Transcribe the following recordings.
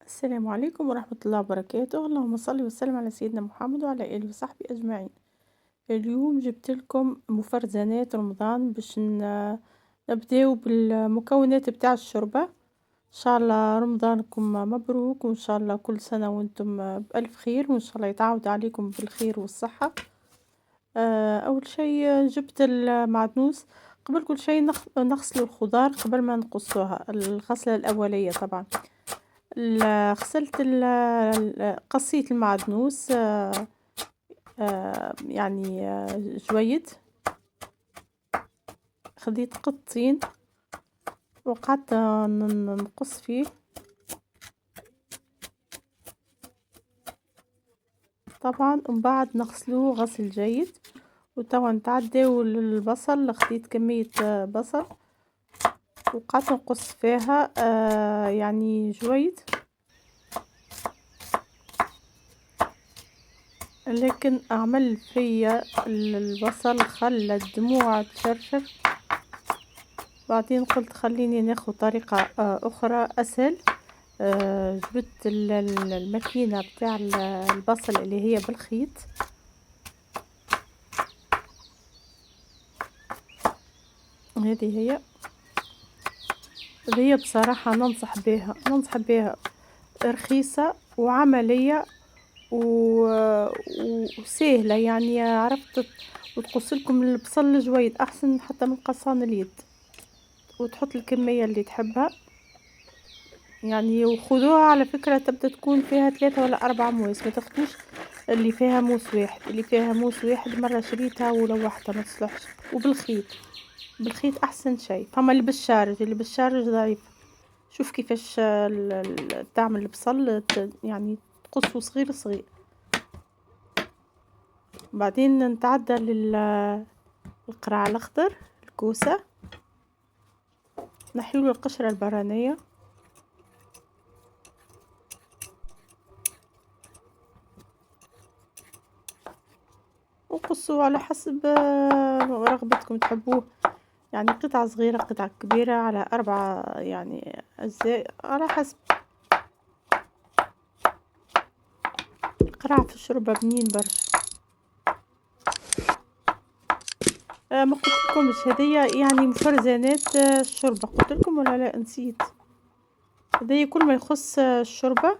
السلام عليكم ورحمة الله وبركاته، اللهم صل وسلم على سيدنا محمد وعلى آله وصحبه أجمعين. اليوم جبت لكم مفرزنات رمضان باش نبداو بالمكونات بتاع الشوربة. إن شاء الله رمضانكم مبروك، وإن شاء الله كل سنة وأنتم بألف خير، وإن شاء الله يتعاود عليكم بالخير والصحة. أول شيء جبت المعدنوس. قبل كل شيء نغسل الخضار قبل ما نقصوها، الغسلة الأولية طبعا. غسلت قصيت المعدنوس، يعني جويد. خديت قطين وقعدت نقص فيه. طبعا ومن بعد نغسلوه غسل جيد. وتوا نتعداو للبصل، خديت كمية بصل وقعدت نقص فيها يعني جويد، لكن أعمل فيا البصل خلى الدموع تشرشر. بعدين قلت خليني ناخد طريقة أخرى أسهل. جبت الماكينة بتاع البصل اللي هي بالخيط. هذه هي بصراحة ننصح بها، رخيصة وعملية وسهلة، يعني عرفت وتقص لكم البصل جويد أحسن حتى من قصان اليد، وتحط الكمية اللي تحبها يعني. وخذوها على فكرة تبدأ تكون فيها 3 ولا 4 موس، ما تاخدوش اللي فيها موس واحد. اللي فيها موس واحد مرة شريتها ولوحتها ما تصلحش. وبالخيط، بالخيط أحسن شيء. فما اللي بالشارج ضعيف. شوف كيفاش تعمل البصل، يعني تقصه صغير صغير. بعدين نتعدى للقرع الأخضر، الكوسة، نحيله القشرة البرانية. وقصوه على حسب رغبتكم تحبوه، يعني قطعة صغيرة قطعة كبيرة، على 4 يعني أجزاء على حسب. القرع في الشوربة بنين برشا. ما قلت لكمش هذيا يعني مفرزانات الشوربة، قلت لكم ولا لا نسيت؟ هذيا كل ما يخص الشوربة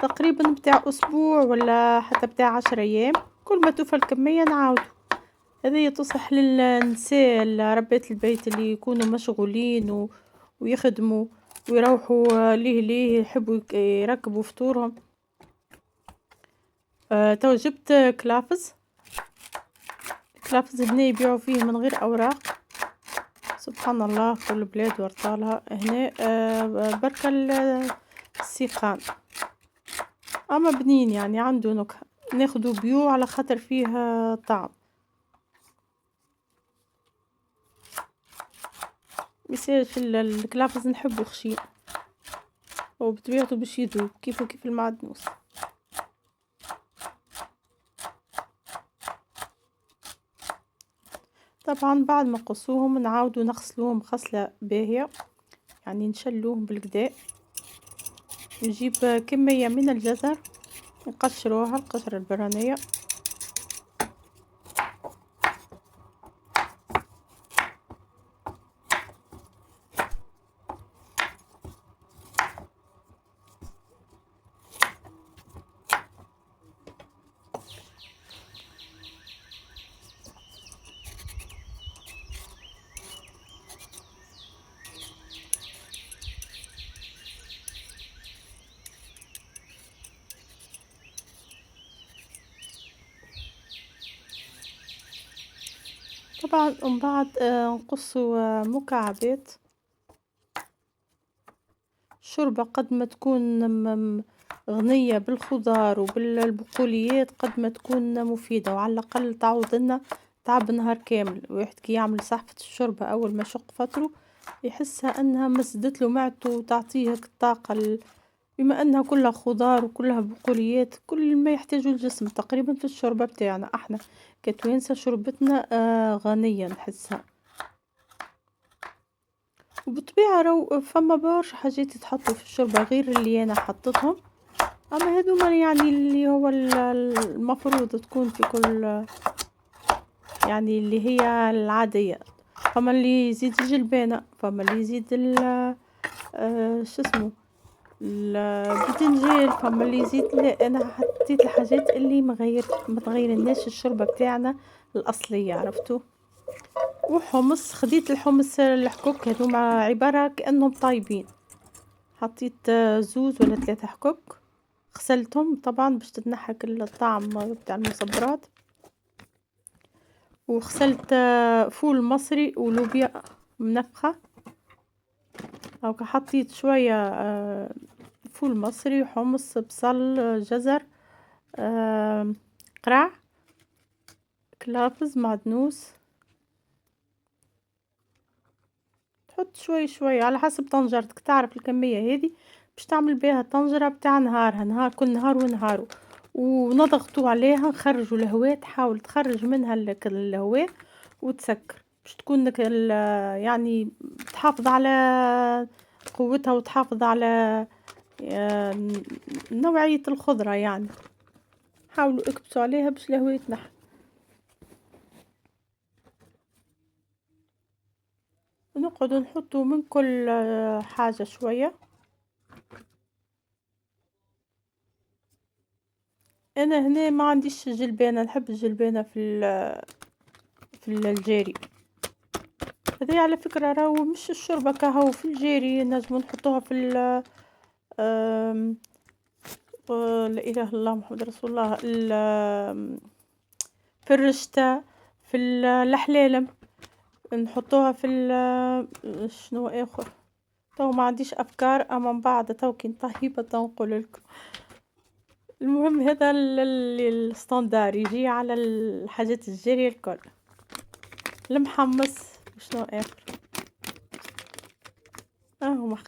تقريبا بتاع أسبوع ولا حتى بتاع 10 أيام، كل ما توفى الكمية نعاودو. هذه تصح للنساء ربات البيت اللي يكونوا مشغولين ويخدموا ويروحوا ليه يحبوا يركبوا فطورهم. تو جبت كلافز هنا يبيعوا فيه من غير أوراق. سبحان الله، كل بلاد ورطالها هنا. بركة السيخان، أما بنين يعني عنده نكهة. ناخدو بيو على خاطر فيه طعم. مثال في الكلافز نحبو خشين، وبطبيعته باش يذوب كيف المعدنوس. طبعا بعد ما نقصوهم نعاودو نغسلوهم غسلة باهية، يعني نشلوهم بالكدا. نجيب كمية من الجزر نقشروها القشرة البرانية. طبعا ومن بعد نقصوا مكعبات. الشوربة قد ما تكون غنية بالخضار وبالبقوليات قد ما تكون مفيدة، وعلى الأقل تعوض لنا تعب نهار كامل. واحد كي يعمل صحفة الشوربة أول ما يشق فطره يحسها أنها مسدت له معدته وتعطيه الطاقة، بما أنها كلها خضار وكلها بقوليات، كل ما يحتاجه الجسم تقريبا في الشوربة بتاعنا. احنا كتوانسة شوربتنا غنية نحسها. وبالطبيعة راهو فما برشا حاجات يتحطوا في الشوربة غير اللي أنا حطيتهم، أما هاذوما يعني اللي هو المفروض تكون في كل، يعني اللي هي العادية. فما اللي يزيد الجلبانة، فما اللي يزيد شو اسمه الباذنجان، فما اللي يزيد. لا أنا حطيت الحاجات اللي ما تغيرلناش الشوربة بتاعنا الأصلية، عرفتوا. وحمص، خديت الحمص الحكوك هذوما عبارة كأنهم طايبين، حطيت زوز ولا 3 حكوك، غسلتهم طبعا باش تتنحى كل الطعم بتاع المصبرات. وغسلت فول مصري ولوبيا منفخة، او حطيت شوية فول مصري، حمص، بصل، جزر، قرع، كلافز، معدنوس. تحط شوي شوي على حسب طنجرتك، تعرف الكمية هذه باش تعمل بها طنجرة بتاع نهارها، نهار كل نهار ونهارو. ونضغطوا عليها، نخرجوا الهواء، تحاول تخرج منها الهواء وتسكر باش تكون يعني تحافظ على قوتها وتحافظ على نوعية الخضرة يعني. حاولوا اكبسوا عليها باش الهواء يتنحى. نقعدوا نحطوا من كل حاجة شوية. انا هنا ما عنديش جلبانة، نحب الجلبانة في الجاري. هذه على فكرة راهو مش الشوربة كهو، في الجاري نجم نحطوها في آم، لا اله الا الله محمد رسول الله، في الرشتة، في الحلالم، نحطوها في شنو اخر. تو ما عنديش افكار، اما من بعد توكي طيبة نقول لكم. المهم هذا الستاندار يجي على الحاجات الجارية الكل. المحمص وشنو اخر،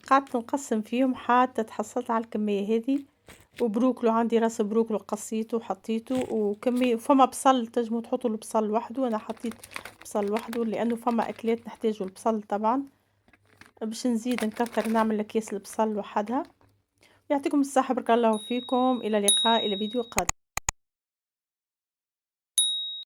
قعدت نقسم فيهم حتى تحصلت على الكمية هذه. وبروكلو، عندي راس بروكلو قصيته وحطيته، وكمية. فما بصل تنجموا تحطوا البصل وحده، انا حطيت بصل وحده لانه فما اكلات نحتاجوا البصل طبعا. باش نزيد نكثر نعمل اكياس البصل وحدها. يعطيكم الصحة، بارك الله فيكم، الى اللقاء، الى فيديو قادم.